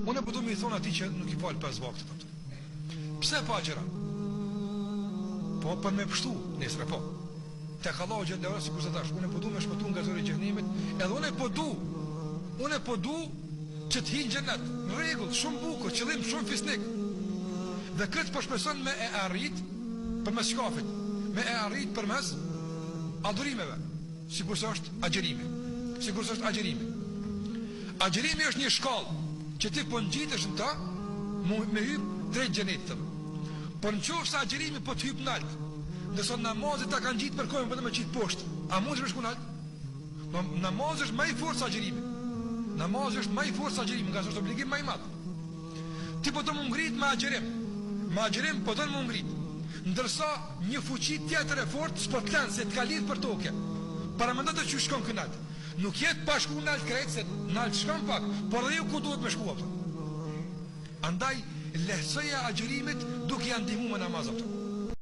Unë po do më i thon atij që nuk i fal 5 vakte ato. Pse pa gjëra? Po për me pështu, nesër po. Tek Allahu xhallahu sikur sa tash, unë po du me shpëtu nga zori i xhenemit, edhe unë po du që të hyjë në xhenet. Në rregull, shumë bukur, qëllim shumë fisnik. Dhe këtë po shpreson me e arrit përmes shkafit, me e arrit përmes adhurimeve, sikur sa është agjerimi. Agjerimi është një shkallë që ti po ngjitesh në ta, me hyp drejt xhenetit. Por në qoftë se agjerimi po të hyp nalt, ndërsa namazi ta kanë gjitë për kohën vetëm me qitë poshtë, a mund të shkon nalt? Namazi është më i fortë se agjerimi. Namazi është më i fortë se agjerimi, nga është obligim më i madh. Ti po të më ngrit me agjerim po të më ngrit. Ndërsa një fuqi tjetër e fortë s'po të lënë se të ka lidh për tokë. Para mendoj të që shkon kënalt. Nuk jetë pa shku nalt krejt, se nalt shkon pak, por dhe ju ku duhet me shku. Andaj lehtësoja agjerimit duke janë ndihmu me namaz.